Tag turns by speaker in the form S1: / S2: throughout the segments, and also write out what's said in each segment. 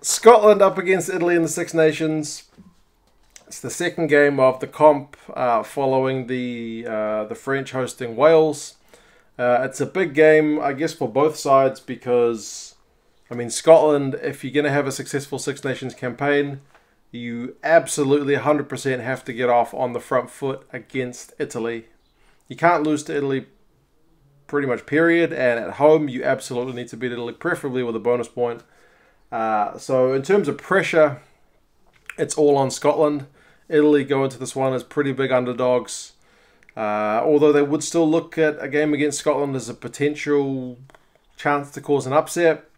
S1: Scotland up against Italy in the Six Nations. It's the second game of the comp following the French hosting Wales. It's a big game, I guess, for both sides because, I mean, Scotland, if you're going to have a successful Six Nations campaign, you absolutely 100% have to get off on the front foot against Italy. You can't lose to Italy pretty much, period. And at home, you absolutely need to beat Italy, preferably with a bonus point. So in terms of pressure, it's all on Scotland. Italy go into this one as pretty big underdogs. Although they would still look at a game against Scotland as a potential chance to cause an upset.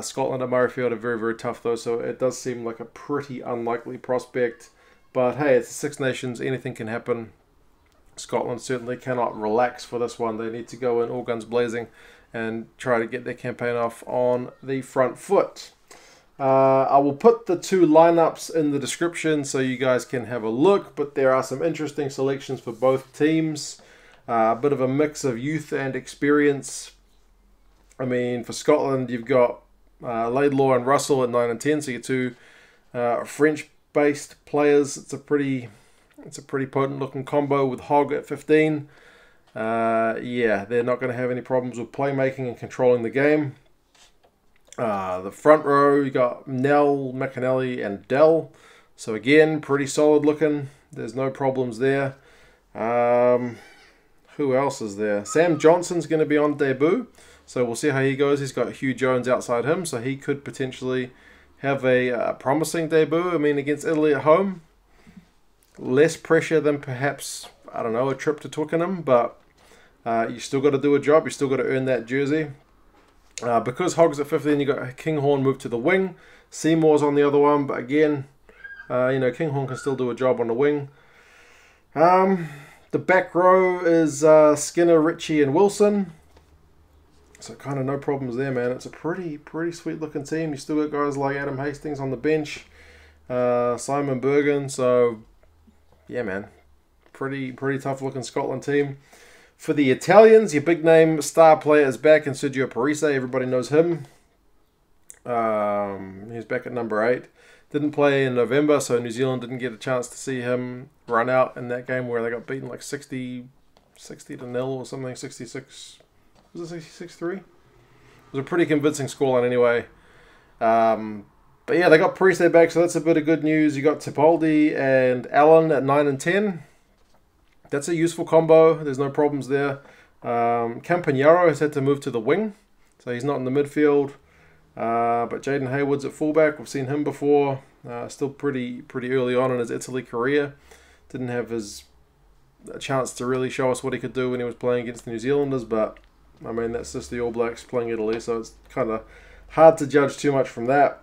S1: Scotland at Murrayfield are very, very tough though, so it does seem like a pretty unlikely prospect. But hey, it's the Six Nations, anything can happen. Scotland certainly cannot relax for this one. They need to go in all guns blazing and try to get their campaign off on the front foot. I will put the two lineups in the description so you guys can have a look, but there are some interesting selections for both teams. A bit of a mix of youth and experience. I mean, for Scotland, you've got Laidlaw and Russell at 9 and 10, so you get two French-based players. It's a pretty potent-looking combo with Hogg at 15. Yeah, they're not going to have any problems with playmaking and controlling the game. The front row, you got Nell, McInally, and Dell. So again, pretty solid looking. There's no problems there. Who else is there? Sam Johnson's going to be on debut. So we'll see how he goes. He's got Hugh Jones outside him, so he could potentially have a promising debut. I mean, against Italy at home. Less pressure than perhaps, I don't know, a trip to Twickenham, but you still got to do a job. You still got to earn that jersey. Because Hogg's at 15, you got Kinghorn moved to the wing. Seymour's on the other one, but again, you know, Kinghorn can still do a job on the wing. The back row is Skinner, Ritchie, and Wilson. So kind of no problems there, man. It's a pretty sweet looking team. You still got guys like Adam Hastings on the bench, Simon Berghan. So yeah, man, pretty tough looking Scotland team. For the Italians, your big name star player is back in Sergio Parisse. Everybody knows him. He's back at number 8. Didn't play in November, so New Zealand didn't get a chance to see him run out in that game where they got beaten like 60 to 0 or something. 66. Was it 66-3? It was a pretty convincing scoreline anyway. But yeah, they got Parisse back, so that's a bit of good news. You got Tebaldi and Allan at 9 and 10. That's a useful combo. There's no problems there. Campagnaro has had to move to the wing, so he's not in the midfield. But Jaden Hayward's at fullback. We've seen him before. Still pretty early on in his Italy career. Didn't have a chance to really show us what he could do when he was playing against the New Zealanders. But I mean, that's just the All Blacks playing Italy, so it's kind of hard to judge too much from that.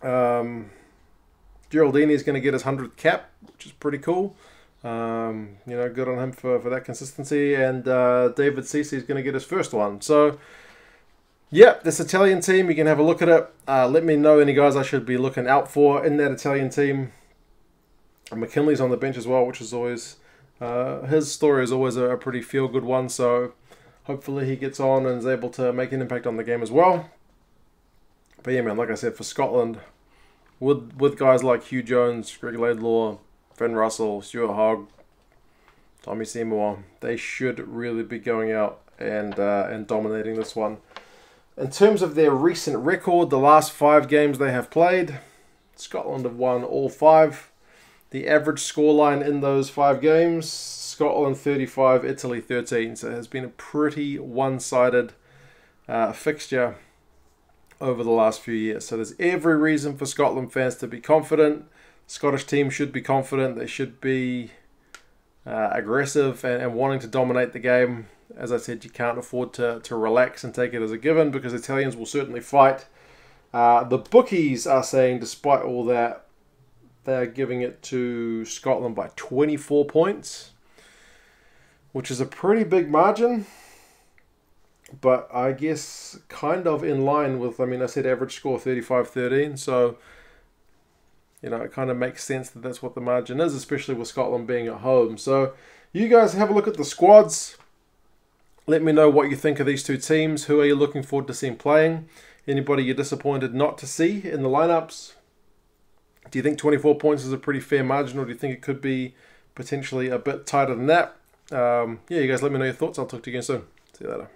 S1: Geraldini is going to get his 100th cap, which is pretty cool. You know, good on him for that consistency. And David Ceci is going to get his first one. So, yeah, this Italian team, you can have a look at it. Let me know any guys I should be looking out for in that Italian team. McInally's on the bench as well, which is always... his story is always a pretty feel-good one. So, hopefully he gets on and is able to make an impact on the game as well. But yeah, man, like I said, for Scotland, with guys like Hugh Jones, Greg Laidlaw, Finn Russell, Stuart Hogg, Tommy Seymour, they should really be going out and dominating this one. In terms of their recent record, the last 5 games they have played, Scotland have won all 5. The average scoreline in those 5 games, Scotland 35, Italy 13. So it has been a pretty one-sided fixture over the last few years. So there's every reason for Scotland fans to be confident. Scottish team should be confident. They should be aggressive and wanting to dominate the game. As I said, you can't afford to relax and take it as a given because Italians will certainly fight. The bookies are saying, despite all that, they're giving it to Scotland by 24 points, which is a pretty big margin. But I guess kind of in line with, I mean, I said average score 35-13, so... You know, it kind of makes sense that that's what the margin is, especially with Scotland being at home. So, you guys have a look at the squads. Let me know what you think of these two teams. Who are you looking forward to seeing playing? Anybody you're disappointed not to see in the lineups? Do you think 24 points is a pretty fair margin, or do you think it could be potentially a bit tighter than that? Yeah, you guys let me know your thoughts. I'll talk to you again soon. See you later.